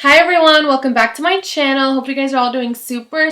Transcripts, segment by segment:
Hi everyone, welcome back to my channel. Hope you guys are all doing super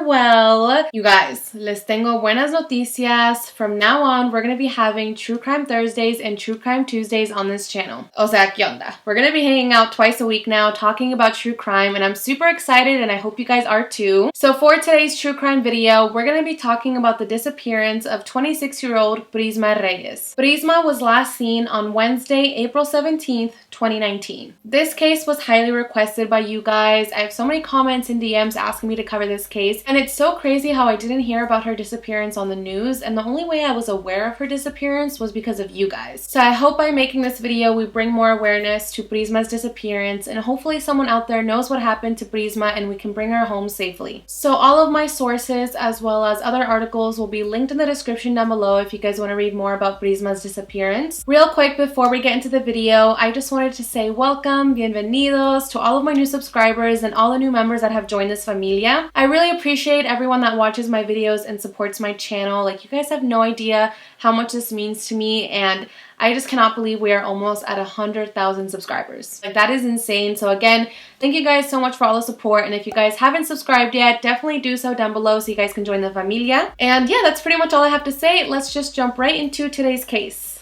well. You guys, les tengo buenas noticias. From now on, we're going to be having True Crime Thursdays and True Crime Tuesdays on this channel. O sea, ¿qué onda? We're going to be hanging out twice a week now talking about true crime, and I'm super excited and I hope you guys are too. So for today's true crime video, we're going to be talking about the disappearance of 26-year-old Prisma Reyes. Prisma was last seen on Wednesday, April 17th, 2019. This case was highly requested by you guys. I have so many comments and DMs asking me to cover this case, and it's so crazy how I didn't hear about her disappearance on the news, and the only way I was aware of her disappearance was because of you guys. So I hope by making this video we bring more awareness to Prisma's disappearance, and hopefully someone out there knows what happened to Prisma and we can bring her home safely. So all of my sources as well as other articles will be linked in the description down below if you guys want to read more about Prisma's disappearance. Real quick before we get into the video, I just wanted to say welcome, bienvenidos to all of my new subscribers and all the new members that have joined this familia. I really appreciate everyone that watches my videos and supports my channel. Like, you guys have no idea how much this means to me, and I just cannot believe we are almost at 100,000 subscribers. Like, that is insane. So again, thank you guys so much for all the support, and if you guys haven't subscribed yet, definitely do so down below so you guys can join the familia. And yeah, that's pretty much all I have to say. Let's just jump right into today's case.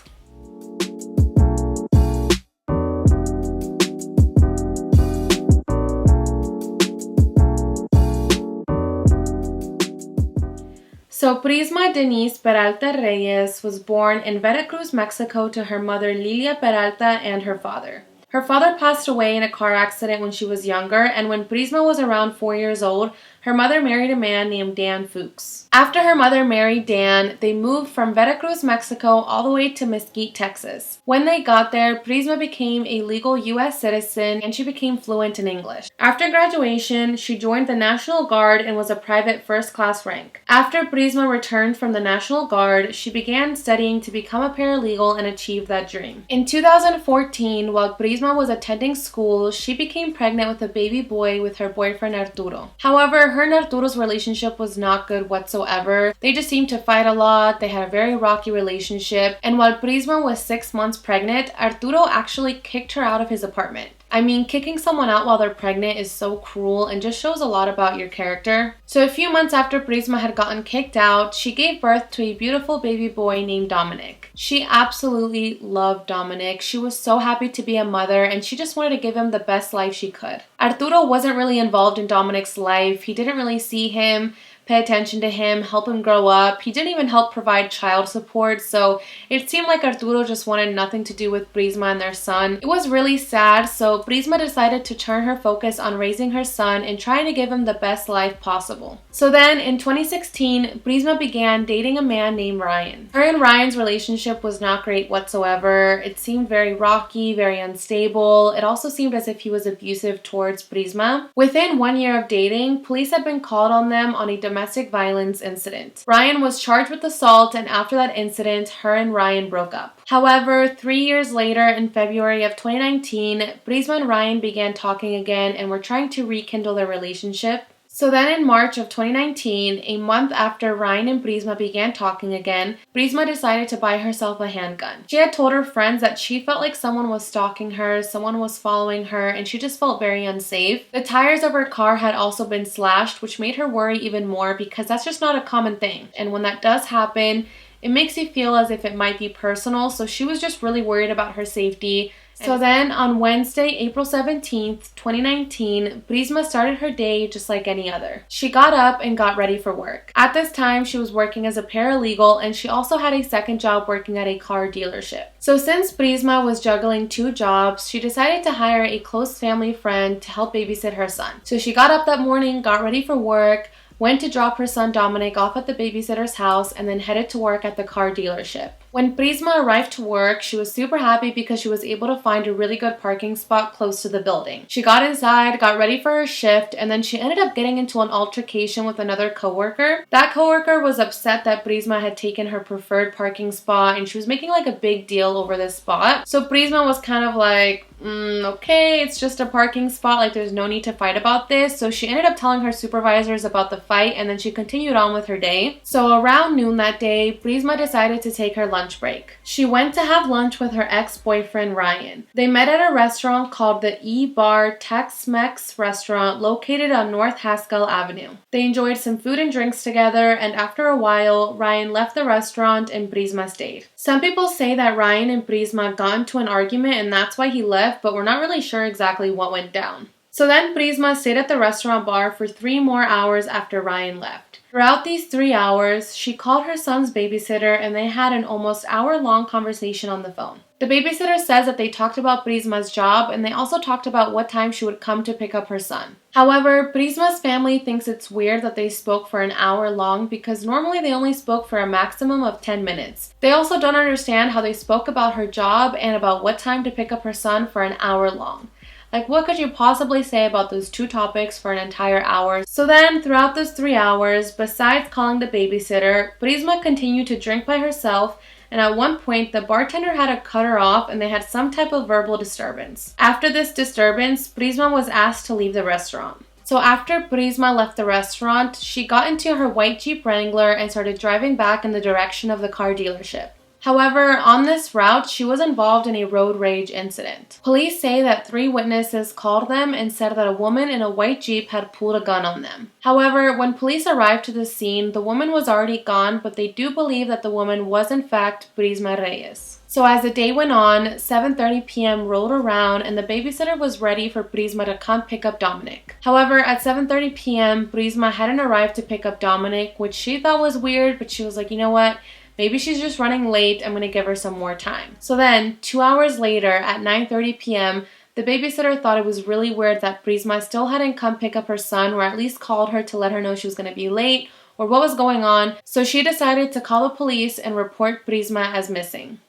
So Prisma Denisse Peralta Reyes was born in Veracruz, Mexico to her mother Lilia Peralta and her father. Her father passed away in a car accident when she was younger, and when Prisma was around 4 years old, her mother married a man named Dan Fuchs. After her mother married Dan, they moved from Veracruz, Mexico all the way to Mesquite, Texas. When they got there, Prisma became a legal U.S. citizen and she became fluent in English. After graduation, she joined the National Guard and was a private first-class rank. After Prisma returned from the National Guard, she began studying to become a paralegal and achieved that dream. In 2014, while Prisma was attending school, she became pregnant with a baby boy with her boyfriend Arturo. However, her and Arturo's relationship was not good whatsoever. They just seemed to fight a lot. They had a very rocky relationship. And while Prisma was 6 months pregnant, Arturo actually kicked her out of his apartment. I mean, kicking someone out while they're pregnant is so cruel and just shows a lot about your character. So a few months after Prisma had gotten kicked out, she gave birth to a beautiful baby boy named Dominic. She absolutely loved Dominic. She was so happy to be a mother and she just wanted to give him the best life she could. Arturo wasn't really involved in Dominic's life. He didn't really see him, pay attention to him, help him grow up. He didn't even help provide child support, so it seemed like Arturo just wanted nothing to do with Prisma and their son. It was really sad, so Prisma decided to turn her focus on raising her son and trying to give him the best life possible. So then, in 2016, Prisma began dating a man named Ryan. Her and Ryan's relationship was not great whatsoever. It seemed very rocky, very unstable. It also seemed as if he was abusive towards Prisma. Within 1 year of dating, police had been called on them on a domestic violence incident. Ryan was charged with assault, and after that incident, her and Ryan broke up. However, 3 years later, in February of 2019, Prisma and Ryan began talking again and were trying to rekindle their relationship. So then in March of 2019, a month after Ryan and Prisma began talking again, Prisma decided to buy herself a handgun. She had told her friends that she felt like someone was stalking her, someone was following her, and she just felt very unsafe. The tires of her car had also been slashed, which made her worry even more because that's just not a common thing. And when that does happen, it makes you feel as if it might be personal, so she was just really worried about her safety. So then, on Wednesday, April 17th, 2019, Prisma started her day just like any other. She got up and got ready for work. At this time, she was working as a paralegal, and she also had a second job working at a car dealership. So since Prisma was juggling 2 jobs, she decided to hire a close family friend to help babysit her son. So she got up that morning, got ready for work, went to drop her son Dominic off at the babysitter's house, and then headed to work at the car dealership. When Prisma arrived to work, she was super happy because she was able to find a really good parking spot close to the building. She got inside, got ready for her shift, and then she ended up getting into an altercation with another coworker. That coworker was upset that Prisma had taken her preferred parking spot, and she was making like a big deal over this spot. So Prisma was kind of like, okay, it's just a parking spot, like there's no need to fight about this. So she ended up telling her supervisors about the fight, and then she continued on with her day. So around noon that day, Prisma decided to take her lunch lunch break. She went to have lunch with her ex-boyfriend Ryan. They met at a restaurant called the E-Bar Tex-Mex restaurant located on North Haskell Avenue. They enjoyed some food and drinks together, and after a while, Ryan left the restaurant and Prisma stayed. Some people say that Ryan and Prisma got into an argument and that's why he left, but we're not really sure exactly what went down. So then Prisma stayed at the restaurant bar for 3 more hours after Ryan left. Throughout these 3 hours, she called her son's babysitter and they had an almost hour-long conversation on the phone. The babysitter says that they talked about Prisma's job and they also talked about what time she would come to pick up her son. However, Prisma's family thinks it's weird that they spoke for an hour long because normally they only spoke for a maximum of 10 minutes. They also don't understand how they spoke about her job and about what time to pick up her son for an hour long. Like, what could you possibly say about those 2 topics for an entire hour? So then, throughout those 3 hours, besides calling the babysitter, Prisma continued to drink by herself, and at one point, the bartender had to cut her off and they had some type of verbal disturbance. After this disturbance, Prisma was asked to leave the restaurant. So after Prisma left the restaurant, she got into her white Jeep Wrangler and started driving back in the direction of the car dealership. However, on this route, she was involved in a road rage incident. Police say that 3 witnesses called them and said that a woman in a white Jeep had pulled a gun on them. However, when police arrived to the scene, the woman was already gone, but they do believe that the woman was in fact Prisma Reyes. So as the day went on, 7:30 p.m. rolled around and the babysitter was ready for Prisma to come pick up Dominic. However, at 7:30 p.m., Prisma hadn't arrived to pick up Dominic, which she thought was weird, but she was like, you know what? Maybe she's just running late, I'm going to give her some more time. So then, 2 hours later, at 9:30 p.m., the babysitter thought it was really weird that Prisma still hadn't come pick up her son, or at least called her to let her know she was going to be late, or what was going on, so she decided to call the police and report Prisma as missing.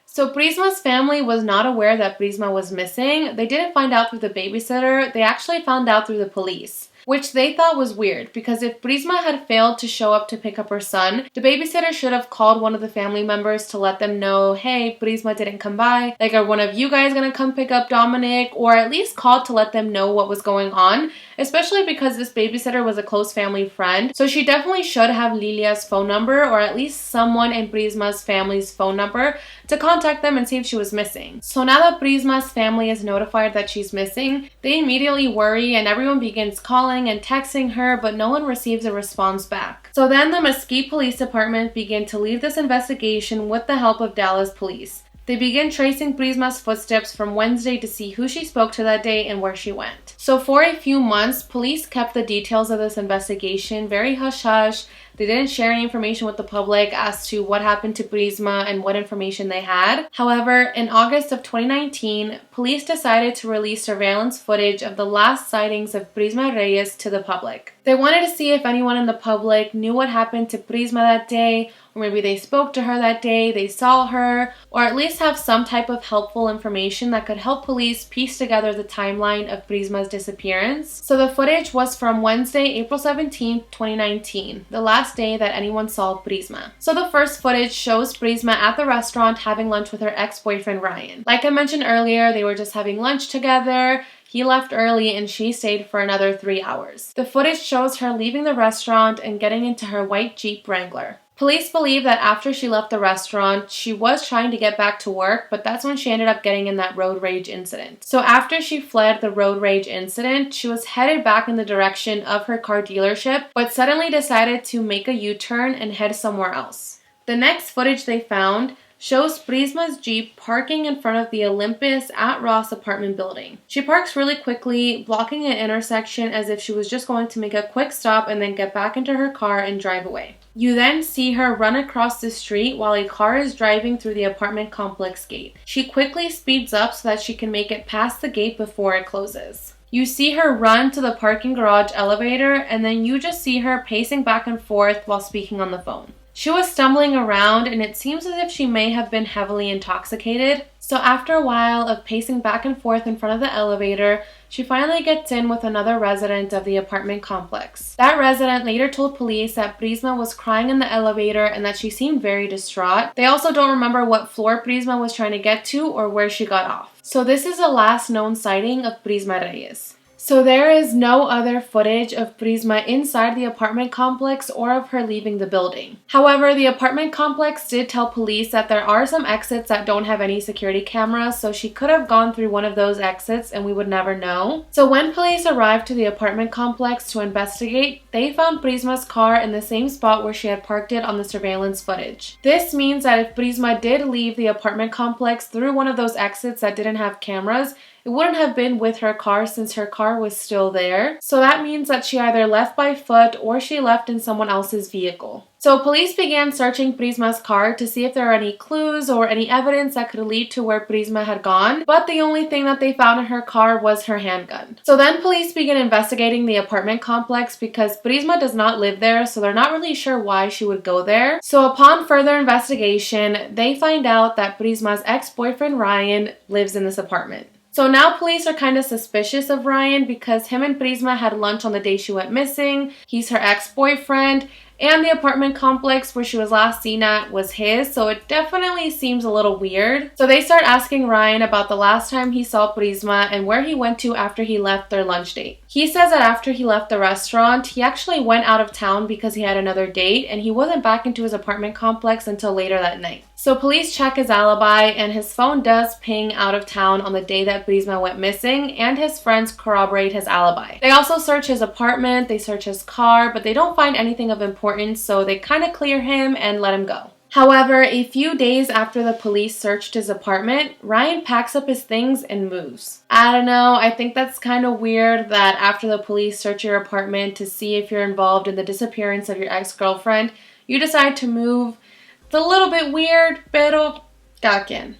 So Prisma's family was not aware that Prisma was missing. They didn't find out through the babysitter, they actually found out through the police, which they thought was weird because if Prisma had failed to show up to pick up her son, the babysitter should have called one of the family members to let them know, hey, Prisma didn't come by. Like, are one of you guys gonna come pick up Dominic? Or at least called to let them know what was going on, especially because this babysitter was a close family friend. So she definitely should have Lilia's phone number or at least someone in Prisma's family's phone number to contact them and see if she was missing. So now that Prisma's family is notified that she's missing, they immediately worry and everyone begins calling and texting her, but no one receives a response back. So then the Mesquite Police Department began to lead this investigation with the help of Dallas police. They begin tracing Prisma's footsteps from Wednesday to see who she spoke to that day and where she went. So for a few months, police kept the details of this investigation very hush-hush. They didn't share any information with the public as to what happened to Prisma and what information they had. However, in August of 2019, police decided to release surveillance footage of the last sightings of Prisma Reyes to the public. They wanted to see if anyone in the public knew what happened to Prisma that day, or maybe they spoke to her that day, they saw her, or at least have some type of helpful information that could help police piece together the timeline of Prisma's disappearance. So the footage was from Wednesday, April 17, 2019, the last day that anyone saw Prisma. So the first footage shows Prisma at the restaurant having lunch with her ex-boyfriend Ryan. Like I mentioned earlier, they were just having lunch together. He left early and she stayed for another 3 hours. The footage shows her leaving the restaurant and getting into her white Jeep Wrangler. Police believe that after she left the restaurant, she was trying to get back to work, but that's when she ended up getting in that road rage incident. So after she fled the road rage incident, she was headed back in the direction of her car dealership, but suddenly decided to make a U-turn and head somewhere else. The next footage they found shows Prisma's Jeep parking in front of the Olympus at Ross apartment building. She parks really quickly, blocking an intersection as if she was just going to make a quick stop and then get back into her car and drive away. You then see her run across the street while a car is driving through the apartment complex gate. She quickly speeds up so that she can make it past the gate before it closes. You see her run to the parking garage elevator and then you just see her pacing back and forth while speaking on the phone. She was stumbling around and it seems as if she may have been heavily intoxicated. So after a while of pacing back and forth in front of the elevator, she finally gets in with another resident of the apartment complex. That resident later told police that Prisma was crying in the elevator and that she seemed very distraught. They also don't remember what floor Prisma was trying to get to or where she got off. So this is the last known sighting of Prisma Reyes. So there is no other footage of Prisma inside the apartment complex or of her leaving the building. However, the apartment complex did tell police that there are some exits that don't have any security cameras, so she could have gone through one of those exits and we would never know. So when police arrived to the apartment complex to investigate, they found Prisma's car in the same spot where she had parked it on the surveillance footage. This means that if Prisma did leave the apartment complex through one of those exits that didn't have cameras, it wouldn't have been with her car since her car was still there. So that means that she either left by foot or she left in someone else's vehicle. So police began searching Prisma's car to see if there are any clues or any evidence that could lead to where Prisma had gone, but the only thing that they found in her car was her handgun. So then police began investigating the apartment complex because Prisma does not live there, so they're not really sure why she would go there. So upon further investigation, they find out that Prisma's ex-boyfriend Ryan lives in this apartment. So now police are kind of suspicious of Ryan because him and Prisma had lunch on the day she went missing. He's her ex-boyfriend, and the apartment complex where she was last seen at was his, so it definitely seems a little weird. So they start asking Ryan about the last time he saw Prisma and where he went to after he left their lunch date. He says that after he left the restaurant, he actually went out of town because he had another date and he wasn't back into his apartment complex until later that night. So police check his alibi and his phone does ping out of town on the day that Prisma went missing, and his friends corroborate his alibi. They also search his apartment, they search his car, but they don't find anything of importance, so they kind of clear him and let him go. However, a few days after the police searched his apartment, Ryan packs up his things and moves. I don't know, I think that's kind of weird that after the police search your apartment to see if you're involved in the disappearance of your ex-girlfriend, you decide to move. It's a little bit weird, pero cada quien.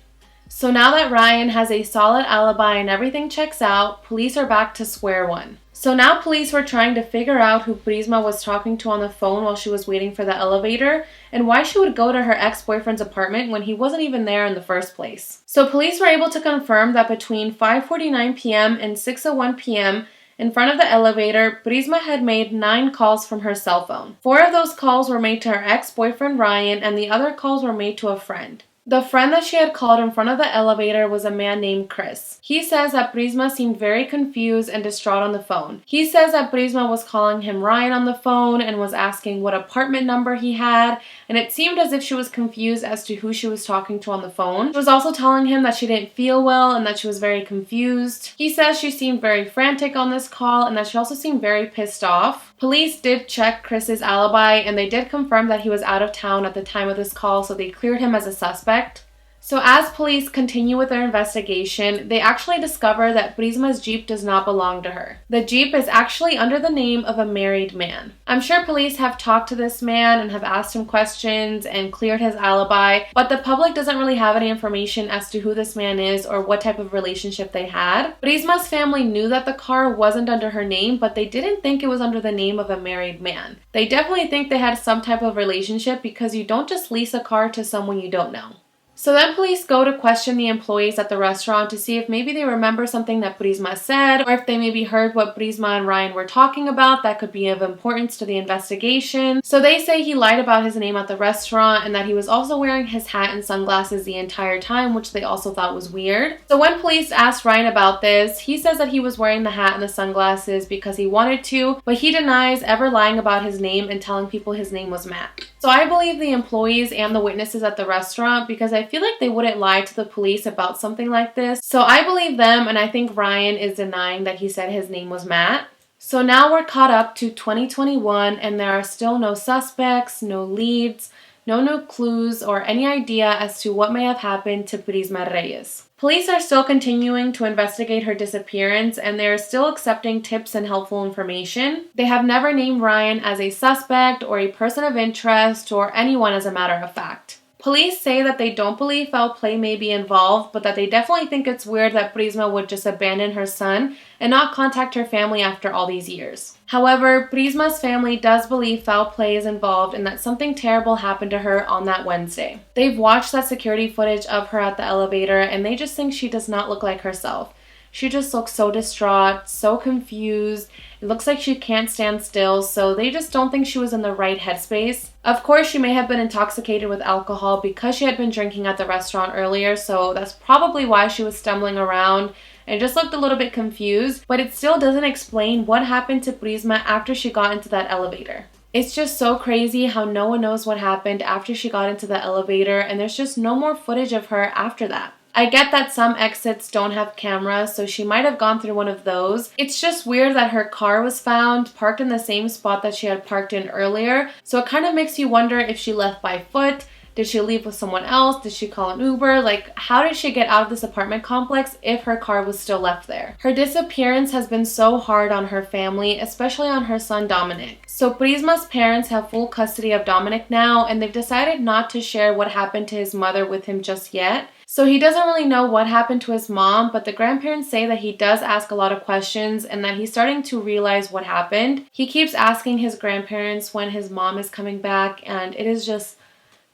So now that Ryan has a solid alibi and everything checks out, police are back to square one. So now police were trying to figure out who Prisma was talking to on the phone while she was waiting for the elevator and why she would go to her ex-boyfriend's apartment when he wasn't even there in the first place. So police were able to confirm that between 5:49 p.m. and 6:01 p.m. in front of the elevator, Prisma had made 9 calls from her cell phone. 4 of those calls were made to her ex-boyfriend Ryan and the other calls were made to a friend. The friend that she had called in front of the elevator was a man named Chris. He says that Prisma seemed very confused and distraught on the phone. He says that Prisma was calling him Ryan on the phone and was asking what apartment number he had, and it seemed as if she was confused as to who she was talking to on the phone. She was also telling him that she didn't feel well and that she was very confused. He says she seemed very frantic on this call and that she also seemed very pissed off. Police did check Chris's alibi and they did confirm that he was out of town at the time of this call, so they cleared him as a suspect. So as police continue with their investigation, they actually discover that Prisma's Jeep does not belong to her. The Jeep is actually under the name of a married man. I'm sure police have talked to this man and have asked him questions and cleared his alibi, but the public doesn't really have any information as to who this man is or what type of relationship they had. Prisma's family knew that the car wasn't under her name, but they didn't think it was under the name of a married man. They definitely think they had some type of relationship because you don't just lease a car to someone you don't know. So then police go to question the employees at the restaurant to see if maybe they remember something that Prisma said or if they maybe heard what Prisma and Ryan were talking about that could be of importance to the investigation. So they say he lied about his name at the restaurant and that he was also wearing his hat and sunglasses the entire time, which they also thought was weird. So when police asked Ryan about this, he says that he was wearing the hat and the sunglasses because he wanted to, but he denies ever lying about his name and telling people his name was Matt. So I believe the employees and the witnesses at the restaurant because I feel like they wouldn't lie to the police about something like this. So I believe them, and I think Ryan is denying that he said his name was Matt. So now we're caught up to 2021 and there are still no suspects, no leads, no clues or any idea as to what may have happened to Prisma Reyes. Police are still continuing to investigate her disappearance and they are still accepting tips and helpful information. They have never named Ryan as a suspect or a person of interest or anyone as a matter of fact. Police say that they don't believe foul play may be involved, but that they definitely think it's weird that Prisma would just abandon her son and not contact her family after all these years. However, Prisma's family does believe foul play is involved and that something terrible happened to her on that Wednesday. They've watched that security footage of her at the elevator and they just think she does not look like herself. She just looks so distraught, so confused. It looks like she can't stand still, so they just don't think she was in the right headspace. Of course, she may have been intoxicated with alcohol because she had been drinking at the restaurant earlier, so that's probably why she was stumbling around and it just looked a little bit confused, but it still doesn't explain what happened to Prisma after she got into that elevator. It's just so crazy how no one knows what happened after she got into the elevator, and there's just no more footage of her after that. I get that some exits don't have cameras, so she might have gone through one of those. It's just weird that her car was found parked in the same spot that she had parked in earlier, so it kind of makes you wonder if she left by foot. Did she leave with someone else? Did she call an Uber? Like, how did she get out of this apartment complex if her car was still left there? Her disappearance has been so hard on her family, especially on her son Dominic. So Prisma's parents have full custody of Dominic now, and they've decided not to share what happened to his mother with him just yet. So he doesn't really know what happened to his mom, but the grandparents say that he does ask a lot of questions and that he's starting to realize what happened. He keeps asking his grandparents when his mom is coming back, and it is just,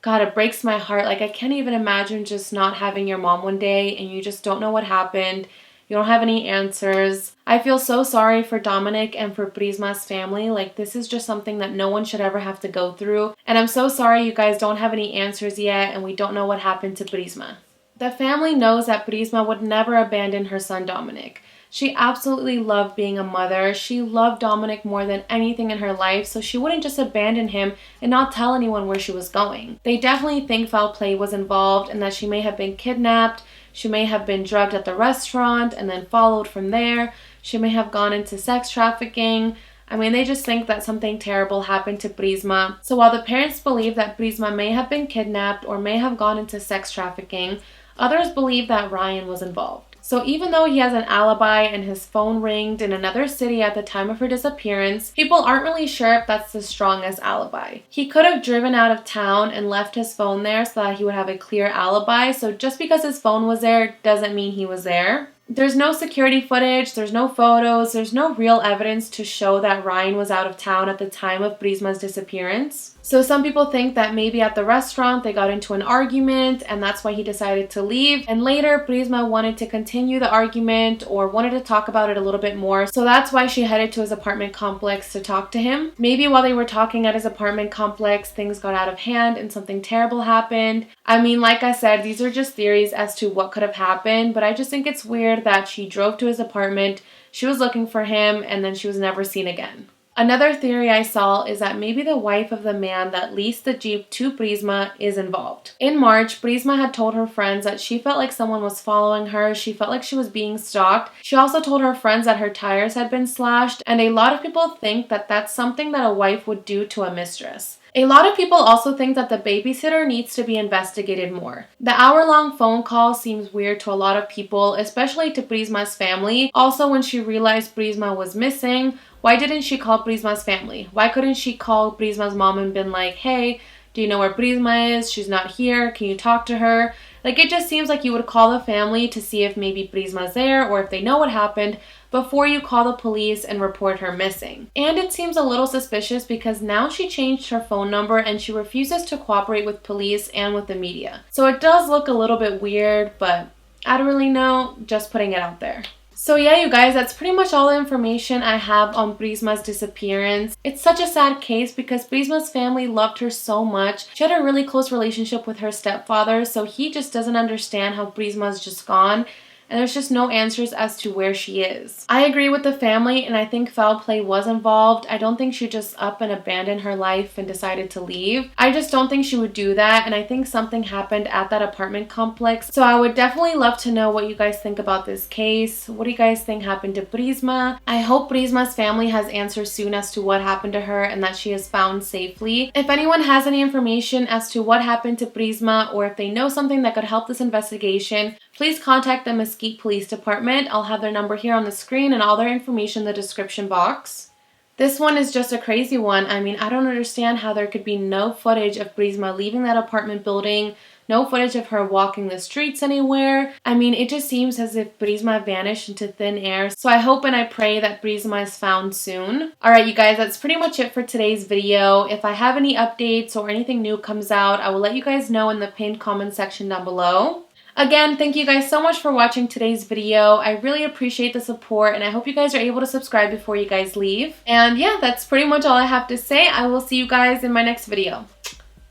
God, it breaks my heart. Like, I can't even imagine just not having your mom one day and you just don't know what happened. You don't have any answers. I feel so sorry for Dominic and for Prisma's family. Like, this is just something that no one should ever have to go through. And I'm so sorry you guys don't have any answers yet and we don't know what happened to Prisma. The family knows that Prisma would never abandon her son Dominic. She absolutely loved being a mother. She loved Dominic more than anything in her life, so she wouldn't just abandon him and not tell anyone where she was going. They definitely think foul play was involved and that she may have been kidnapped. She may have been drugged at the restaurant and then followed from there. She may have gone into sex trafficking. I mean, they just think that something terrible happened to Prisma. So while the parents believe that Prisma may have been kidnapped or may have gone into sex trafficking, others believe that Ryan was involved. So even though he has an alibi and his phone ringed in another city at the time of her disappearance, people aren't really sure if that's the strongest alibi. He could have driven out of town and left his phone there so that he would have a clear alibi. So just because his phone was there doesn't mean he was there. There's no security footage, there's no photos, there's no real evidence to show that Ryan was out of town at the time of Prisma's disappearance. So some people think that maybe at the restaurant they got into an argument and that's why he decided to leave. And later Prisma wanted to continue the argument or wanted to talk about it a little bit more. So that's why she headed to his apartment complex to talk to him. Maybe while they were talking at his apartment complex, things got out of hand and something terrible happened. I mean, like I said, these are just theories as to what could have happened, but I just think it's weird that she drove to his apartment, she was looking for him, and then she was never seen again. Another theory I saw is that maybe the wife of the man that leased the Jeep to Prisma is involved. In March, Prisma had told her friends that she felt like someone was following her. She felt like she was being stalked. She also told her friends that her tires had been slashed, and a lot of people think that that's something that a wife would do to a mistress. A lot of people also think that the babysitter needs to be investigated more. The hour-long phone call seems weird to a lot of people, especially to Prisma's family. Also, when she realized Prisma was missing, why didn't she call Prisma's family? Why couldn't she call Prisma's mom and been like, hey, do you know where Prisma is? She's not here. Can you talk to her? Like, it just seems like you would call the family to see if maybe Prisma's there or if they know what happened before you call the police and report her missing. And it seems a little suspicious because now she changed her phone number and she refuses to cooperate with police and with the media. So it does look a little bit weird, but I don't really know, just putting it out there. So yeah, you guys, that's pretty much all the information I have on Prisma's disappearance. It's such a sad case because Prisma's family loved her so much. She had a really close relationship with her stepfather, so he just doesn't understand how Prisma's just gone. And there's just no answers as to where she is. I agree with the family, and I think foul play was involved. I don't think she just up and abandoned her life and decided to leave. I just don't think she would do that, and I think something happened at that apartment complex. So I would definitely love to know what you guys think about this case. What do you guys think happened to Prisma? I hope Prisma's family has answers soon as to what happened to her and that she is found safely. If anyone has any information as to what happened to Prisma or if they know something that could help this investigation, please contact the Mesquite Police Department. I'll have their number here on the screen and all their information in the description box. This one is just a crazy one. I mean, I don't understand how there could be no footage of Prisma leaving that apartment building, no footage of her walking the streets anywhere. I mean, it just seems as if Prisma vanished into thin air. So I hope and I pray that Prisma is found soon. Alright, you guys, that's pretty much it for today's video. If I have any updates or anything new comes out, I will let you guys know in the pinned comment section down below. Again, thank you guys so much for watching today's video. I really appreciate the support and I hope you guys are able to subscribe before you guys leave. And yeah, that's pretty much all I have to say. I will see you guys in my next video.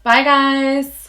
Bye guys!